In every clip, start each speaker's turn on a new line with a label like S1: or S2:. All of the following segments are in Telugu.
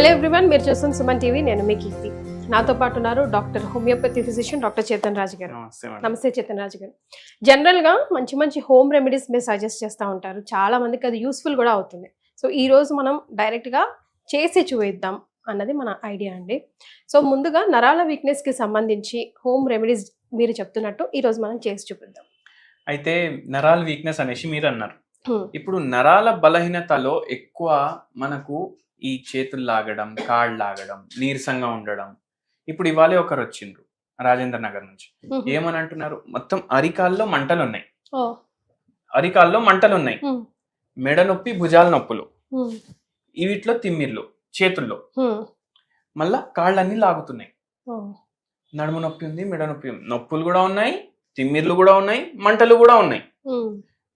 S1: హలో ఎవ్రీవన్, మీరు చూస్తున్న సుమన్ టీవీ. నేను మీ కీర్తి. నాతో పాటు ఉన్నారు doctor homeopathy physician doctor Chetan Raju గారు. నమస్తే చేతన్ రాజు గారు. జనరల్గా మంచి మంచి హోమ్ రెమెడీస్ మీరు సజెస్ట్ చేస్తూ ఉంటారు, చాలా మందికి అది యూస్ఫుల్ కూడా అవుతుంది. సో ఈ రోజు మనం డైరెక్ట్గా చేసి చూపిద్దాం అన్నది మన ఐడియా అండి. సో ముందుగా నరాల వీక్నెస్కి సంబంధించి హోమ్ రెమెడీస్ మీరు చెప్తున్నట్టు ఈరోజు మనం చేసి చూపిద్దాం.
S2: అయితే నరాల వీక్నెస్ అనేసి మీరు అన్నారు. ఇప్పుడు నరాల బలహీనతలో ఎక్కువ మనకు ఈ చేతులు లాగడం, కాళ్ళు లాగడం, నీరసంగా ఉండడం. ఇప్పుడు ఇవాళ ఒకరు వచ్చిండ్రు రాజేంద్ర నగర్ నుంచి. ఏమని అంటున్నారు, మొత్తం అరికాల్లో మంటలు ఉన్నాయి, అరికాల్లో మంటలు ఉన్నాయి, మెడ నొప్పి, భుజాల నొప్పులు, వీటిలో తిమ్మిర్లు చేతుల్లో, మళ్ళా కాళ్ళన్నీ లాగుతున్నాయి, నడుము నొప్పి ఉంది, మెడ నొప్పి ఉంది, నొప్పులు కూడా ఉన్నాయి, తిమ్మిర్లు కూడా ఉన్నాయి, మంటలు కూడా ఉన్నాయి.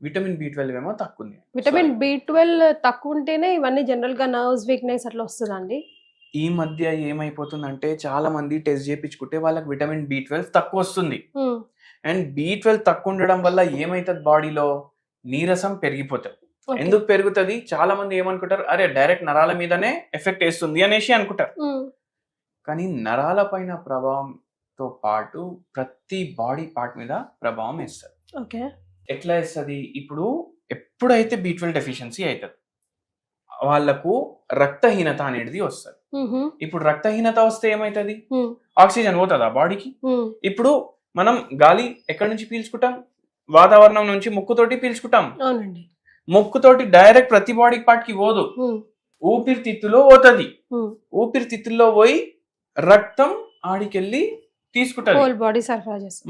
S2: విటమిన్ B12 ఏమో తక్కువ ఉంది.
S1: విటమిన్ B12 తక్కువ ఉంటేనే ఇవన్నీ జనరల్ గా నర్వ్స్ వీక్నెస్ అట్లా వస్తుందండి.
S2: ఈ మధ్య ఏమైపోతుందంటే చాలా మంది టెస్ట్ చేయించుకుంటే వాళ్ళకి విటమిన్ B12 తక్కువ వస్తుంది. అండ్ B12 తక్కువ ఉండడం వల్ల ఏమైతుంది, బాడీలో నీరసం పెరిగిపోతుంది. ఎందుకు పెరుగుతుంది, చాలా మంది ఏమనుకుంటారు, అరే డైరెక్ట్ నరాల మీదనే ఎఫెక్ట్ వేస్తుంది అనేసి అనుకుంటారు. కానీ నరాల పైన ప్రభావంతో పాటు ప్రతి బాడీ పార్ట్ మీద ప్రభావం వేస్తుంది.
S1: ఓకే,
S2: ఎట్లా వేస్తుంది, ఇప్పుడు ఎప్పుడైతే B12 డెఫిషియన్సీ అవుతుంది వాళ్ళకు రక్తహీనత అనేది వస్తుంది. ఇప్పుడు రక్తహీనత వస్తే ఏమైతుంది, ఆక్సిజన్ పోతుందా బాడీకి. ఇప్పుడు మనం గాలి ఎక్కడి నుంచి పీల్చుకుంటాం, వాతావరణం నుంచి ముక్కుతోటి పీల్చుకుంటాం. ముక్కుతోటి డైరెక్ట్ ప్రతి బాడీ పార్ట్ కి పోదు, ఊపిరితిత్తులో పోతుంది. ఊపిరితిత్తుల్లో పోయి రక్తం ఆడికెళ్ళి తీసుకుంటారు,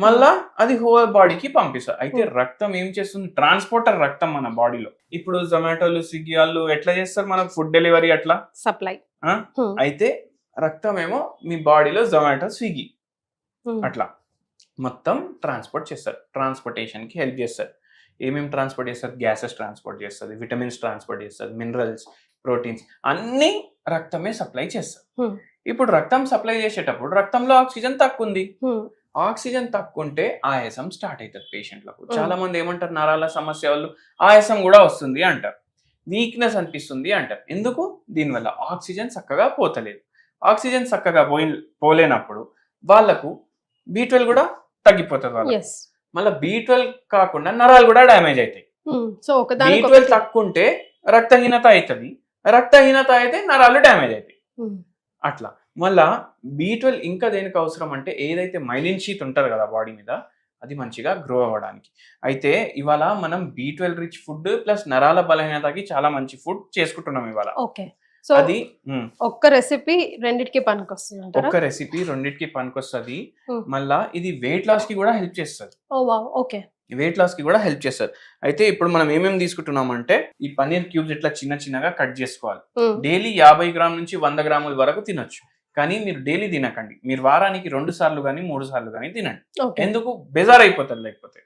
S2: మళ్ళా అది హోల్ బాడీకి పంపిస్తారు. అయితే రక్తం ఏం చేస్తుంది, ట్రాన్స్పోర్టర్ రక్తం మన బాడీలో. ఇప్పుడు జొమాటోలు, స్విగ్గీ వాళ్ళు ఎట్లా చేస్తారు, మనకు ఫుడ్ డెలివరీ అట్లా
S1: సప్లై.
S2: అయితే రక్తం ఏమో మీ బాడీలో జొమాటో, స్విగ్గీ అట్లా మొత్తం ట్రాన్స్పోర్ట్ చేస్తారు, ట్రాన్స్పోర్టేషన్ కి హెల్ప్ చేస్తారు. ఏమేమి ట్రాన్స్పోర్ట్ చేస్తారు, గ్యాసెస్ ట్రాన్స్పోర్ట్ చేస్తుంది, విటమిన్స్ ట్రాన్స్పోర్ట్ చేస్తుంది, మినరల్స్, ప్రోటీన్స్ అన్ని రక్తమే సప్లై చేస్తారు. ఇప్పుడు రక్తం సప్లై చేసేటప్పుడు రక్తంలో ఆక్సిజన్ తక్కువ ఉంది, ఆక్సిజన్ తక్కువ ఉంటే ఆయాసం స్టార్ట్ అవుతుంది పేషెంట్లకు. చాలా మంది ఏమంటారు, నరాల సమస్య వాళ్ళు ఆయాసం కూడా వస్తుంది అంటారు, వీక్నెస్ అనిపిస్తుంది అంటారు. ఎందుకు, దీనివల్ల ఆక్సిజన్ చక్కగా పోతలేదు. ఆక్సిజన్ చక్కగా పోలేనప్పుడు వాళ్ళకు B12 కూడా తగ్గిపోతుంది వాళ్ళకి. మళ్ళీ B12 కాకుండా నరాలు కూడా డ్యామేజ్ అవుతాయి. B12 తక్కువ ఉంటే రక్తహీనత అవుతుంది, రక్తహీనత అయితే నరాలు డ్యామేజ్ అవుతాయి. అట్లా మళ్ళా B12 ఇంకా దేనికి అవసరం అంటే, ఏదైతే మైలిన్ షీత్ ఉంటుంది కదా బాడీ మీద, అది మంచిగా గ్రో అవ్వడానికి. అయితే ఇవాళ మనం B12 రిచ్ ఫుడ్ ప్లస్ నరాల బలహీనతకి చాలా మంచి ఫుడ్ చేసుకుంటున్నాం ఇవాళ.
S1: సో
S2: అది
S1: ఒక్క రెసిపీ రెండిటికి పనికొస్తుంది,
S2: ఒక్క రెసిపీ రెండిటికి పనికొస్తుంది. మళ్ళా ఇది వెయిట్ లాస్ కి కూడా హెల్ప్ చేస్తుంది. వెయిట్ లాస్ కి కూడా హెల్ప్ చేస్తారు. అయితే ఇప్పుడు మనం ఏమేమి తీసుకుంటున్నాం అంటే, ఈ పన్నీర్ క్యూబ్స్ ఇట్లా చిన్న చిన్నగా కట్ చేసుకోవాలి. డైలీ 50 గ్రాముల నుంచి 100 గ్రాముల వరకు తినొచ్చు. కానీ మీరు డైలీ తినకండి, మీరు వారానికి 2 సార్లు కానీ 3 సార్లు కానీ తినండి. ఎందుకు, బెజార్ అయిపోతారు లేకపోతే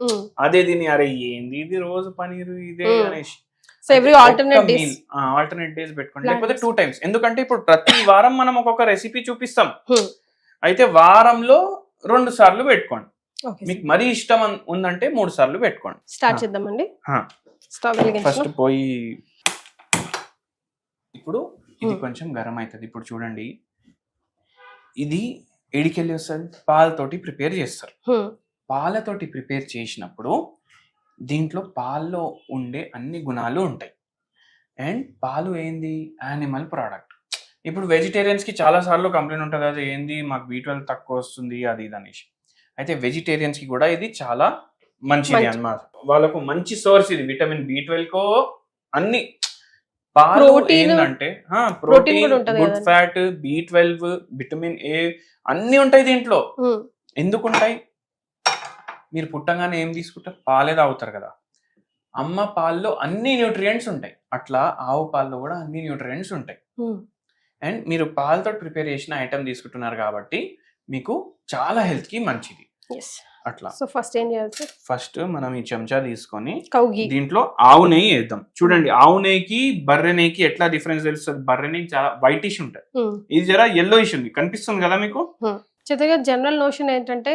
S2: అదే తిని, అరే ఏంది ఇది రోజు పనీరు ఇదే అనేసి. ఆల్టర్నేట్ డేస్ పెట్టుకోండి, లేకపోతే 2 times. ఎందుకంటే ఇప్పుడు ప్రతి వారం మనం ఒక్కొక్క రెసిపీ చూపిస్తాం, అయితే వారంలో 2 సార్లు పెట్టుకోండి. మీకు మరీ ఇష్టం ఉందంటే 3 సార్లు పెట్టుకోండి.
S1: స్టార్ట్ చేద్దామండి.
S2: ఫస్ట్ పోయి, ఇప్పుడు ఇది కొంచెం గరం అవుతుంది. ఇప్పుడు చూడండి, ఇది ఎడికెళ్ళి వస్తుంది, పాలతోటి ప్రిపేర్ చేస్తారు. పాలతోటి ప్రిపేర్ చేసినప్పుడు దీంట్లో పాల్లో ఉండే అన్ని గుణాలు ఉంటాయి. అండ్ పాలు ఏంది, యానిమల్ ప్రోడక్ట్. ఇప్పుడు వెజిటేరియన్స్ కి చాలా సార్లు కంప్లైంట్ ఉంటుంది, అది ఏంది మాకు B12 తక్కువ వస్తుంది అది ఇది అనేసి. అయితే వెజిటేరియన్స్ కి కూడా ఇది చాలా మంచిది అన్నమాట, వాళ్ళకు మంచి సోర్స్ ఇది. విటమిన్ B12 కో అన్ని పాలు ఏంటంటే protein, good fat, B12, vitamin A అన్ని ఉంటాయి దీంట్లో. ఎందుకు ఉంటాయి, మీరు పుట్టంగానే ఏం తీసుకుంటారు, పాలే తాగుతారు కదా. అమ్మ పాల్లో అన్ని న్యూట్రియంట్స్ ఉంటాయి, అట్లా ఆవు పాల్లో కూడా అన్ని న్యూట్రియంట్స్ ఉంటాయి. అండ్ మీరు పాలతో ప్రిపేర్ చేసిన ఐటమ్ తీసుకుంటున్నారు కాబట్టి మీకు చాలా హెల్త్ కి మంచిది. అట్లా
S1: సో ఫస్ట్ ఏం చేయాలి,
S2: ఫస్ట్ మనం ఈ చెంచా తీసుకొని దీంట్లో ఆవు నెయ్యి వేద్దాం. చూడండి, ఆవు నెయ్యికి బర్రె నెయ్యికి ఎట్లా డిఫరెన్స్ తెలుస్తుంది. బర్రె నెయ్యి చాలా వైటిష్ ఉంటుంది, ఇది జరా yellowish ఉంది, కనిపిస్తుంది కదా మీకు.
S1: చిత్తగా జనరల్ నోషన్ ఏంటంటే,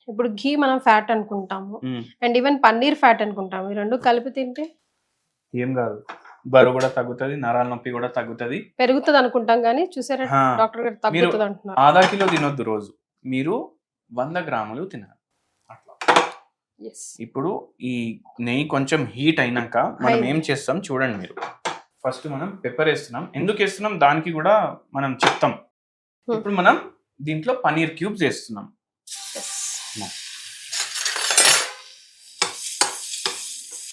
S1: ఇప్పుడు ఘీ మనం ఫ్యాట్ అనుకుంటాము, అండ్ ఈవెన్ పన్నీర్ ఫ్యాట్ అనుకుంటాము. ఈ రెండు కలిపి తింటే
S2: ఏం కాదు, బరువు కూడా తగ్గుతుంది, నరాల నొప్పి కూడా తగ్గుతుంది.
S1: పెరుగుతుంది అనుకుంటాం కానీ చూసారా
S2: ఆ,
S1: డాక్టర్ గారు
S2: మీరు
S1: తగ్గుతుంది అంటున్నారు.
S2: ½ కిలో తినొద్దు రోజు, మీరు 100 గ్రాములు తినాలి అట్లా.
S1: Yes.
S2: ఇప్పుడు ఈ నెయ్యి కొంచెం హీట్ అయినాక మనం ఏం చేస్తాం చూడండి మీరు. ఫస్ట్ మనం పెప్పర్ వేస్తున్నాం. ఎందుకు వేస్తున్నాం దానికి కూడా మనం చెప్తాం. ఇప్పుడు మనం దీంట్లో పనీర్ క్యూబ్స్ వేస్తున్నాం.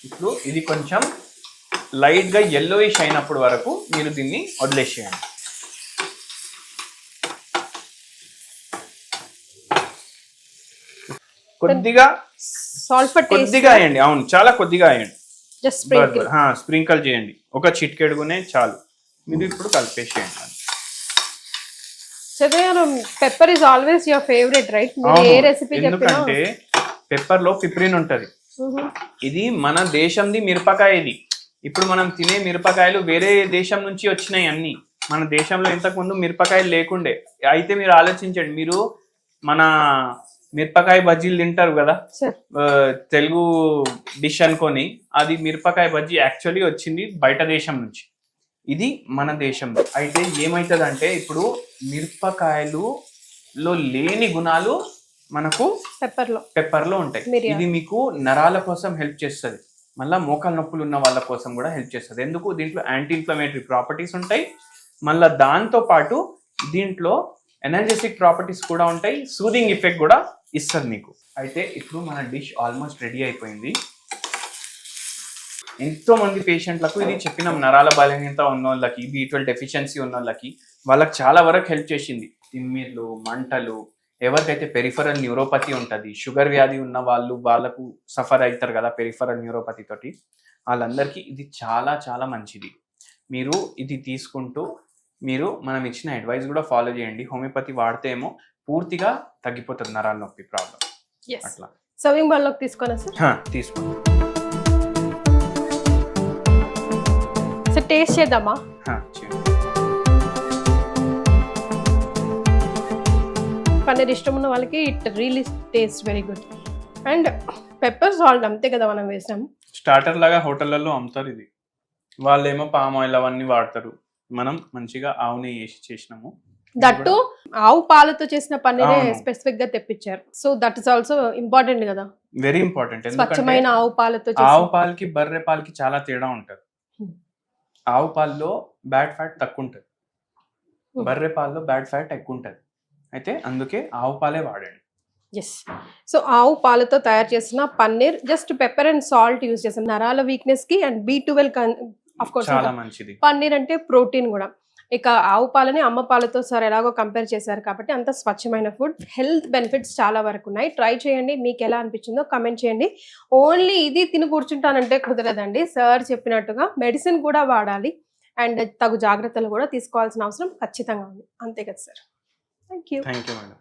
S2: ఇప్పుడు ఇది కొంచెం లైట్ గా yellowish అయినప్పుడు వరకు మీరు దీన్ని వదిలేసేయండి. కొద్దిగా
S1: సాల్ట్ ఫర్ టేస్ట్,
S2: కొద్దిగా వేయండి. అవును, చాలా కొద్దిగా వేయండి.
S1: Just sprinkle.
S2: స్ప్రింకల్ చేయండి, ఒక చిటికెడుగునే చాలు. మీరు ఇప్పుడు కలిపేసేయండి.
S1: చదివాను pepper is always your favourite right? మీరు ఏ రెసిపీ చెప్పినా
S2: ఎందుకంటే పెప్పర్ లో పిప్రిన్ ఉంటది. ఇది మన దేశంది మిరపకాయ. ఇది ఇప్పుడు మనం తినే మిరపకాయలు వేరే దేశం నుంచి వచ్చినాయి అన్ని. మన దేశంలో ఇంతకు ముందు మిరపకాయలు లేకుండే. అయితే మీరు ఆలోచించండి, మీరు మన మిరపకాయ బజ్జీలు తింటారు కదా తెలుగు డిష్ అనుకొని, అది మిరపకాయ బజ్జీ యాక్చువల్లీ వచ్చింది బయట దేశం నుంచి, ఇది మన దేశంలో. అయితే ఏమవుతుందంటే ఇప్పుడు మిరపకాయలులో లేని గుణాలు మనకు పెప్పర్ లో ఉంటాయి. ఇది మీకు నరాల కోసం హెల్ప్ చేస్తుంది, మళ్ళీ మోకాల నొప్పులు ఉన్న వాళ్ళ కోసం కూడా హెల్ప్ చేస్తుంది. ఎందుకు? దీంట్లో యాంటీ ఇన్ఫ్లమేటరీ ప్రాపర్టీస్ ఉంటాయి, మళ్ళీ దాంతో పాటు దీంట్లో ఎనర్జెటిక్ ప్రాపర్టీస్ కూడా ఉంటాయి, సూదింగ్ ఎఫెక్ట్ కూడా ఇస్తుంది మీకు. అయితే ఇప్పుడు మన డిష్ ఆల్మోస్ట్ రెడీ అయిపోయింది. ఎంతో మంది పేషెంట్లకు ఇది చెప్పినాం, నరాల బలహీనత ఉన్న వాళ్ళకి, B12 డెఫిషియన్సీ ఉన్న వాళ్ళకి, వాళ్ళకి చాలా వరకు హెల్ప్ చేసింది. తిమ్మిర్లు, మంటలు, ఎవరికైతే పెరిఫరల్ న్యూరోపతి ఉంటుంది, షుగర్ వ్యాధి ఉన్న వాళ్ళకు సఫర్ అవుతారు కదా పెరిఫరల్ న్యూరోపతి తోటి, వాళ్ళందరికీ ఇది చాలా చాలా మంచిది. మీరు ఇది తీసుకుంటూ మీరు మనం ఇచ్చిన అడ్వైస్ కూడా ఫాలో చేయండి. హోమియోపతి వాడితే ఏమో పూర్తిగా తగ్గిపోతుంది నరాల నొప్పి ప్రాబ్లం. అట్లా
S1: సర్వింగ్ బౌల్ లోకి తీసుకోనా సార్?
S2: తీసుకోండి.
S1: సార్ టేస్ట్ చేద్దామా? పన్నీర్ ఇష్టం ఉన్న వాళ్ళకి it really taste very good. And pepper salt అంతే కదా మనం వేసాం.
S2: స్టార్టర్ లాగా హోటళ్లలో అమ్ముతారు ఇది. వాళ్ళేమో పామ్ ఆయిల్ అవన్నీ వాడతారు, మనం మంచిగా ఆవు నెయ్యి వేసి చేసినాము.
S1: దట్టు ఆవు పాలతో చేసిన పన్నీరే స్పెసిఫిక్ గా తెప్పించారు. So that is also important కదా,
S2: వెరీ ఇంపార్టెంట్.
S1: స్వచ్ఛమైన ఆవు పాలతో.
S2: ఆవు పాలకి బర్రె పాలకి చాలా తేడా ఉంటది. ఆవు పాలలో బ్యాడ్ ఫ్యాట్ తక్కువ ఉంటది, బర్రె పాలలో బ్యాడ్ ఫ్యాట్ ఎక్కువ ఉంటది. అయితే అందుకే ఆవు పాలే వాడండి.
S1: ఎస్. సో ఆవు పాలతో తయారు చేసిన paneer, just pepper and salt use చేసాం. నరాల వీక్నెస్ కి అండ్ B12 ఆఫ్ కోర్స్
S2: చాలా మంచిది.
S1: పన్నీర్ అంటే ప్రోటీన్ కూడా. ఇక ఆవు పాలని అమ్మ పాలతో సార్ ఎలాగో కంపేర్ చేశారు కాబట్టి అంత స్వచ్ఛమైన ఫుడ్. హెల్త్ బెనిఫిట్స్ చాలా వరకు ఉన్నాయి. ట్రై చేయండి, మీకు ఎలా అనిపించిందో కమెంట్ చేయండి. ఓన్లీ ఇది తిని కూర్చుంటానంటే కుదరదండి. సార్ చెప్పినట్టుగా మెడిసిన్ కూడా వాడాలి అండ్ తగు జాగ్రత్తలు కూడా తీసుకోవాల్సిన అవసరం ఖచ్చితంగా ఉంది. అంతే కదా sir? Thank you.
S2: Thank you madam.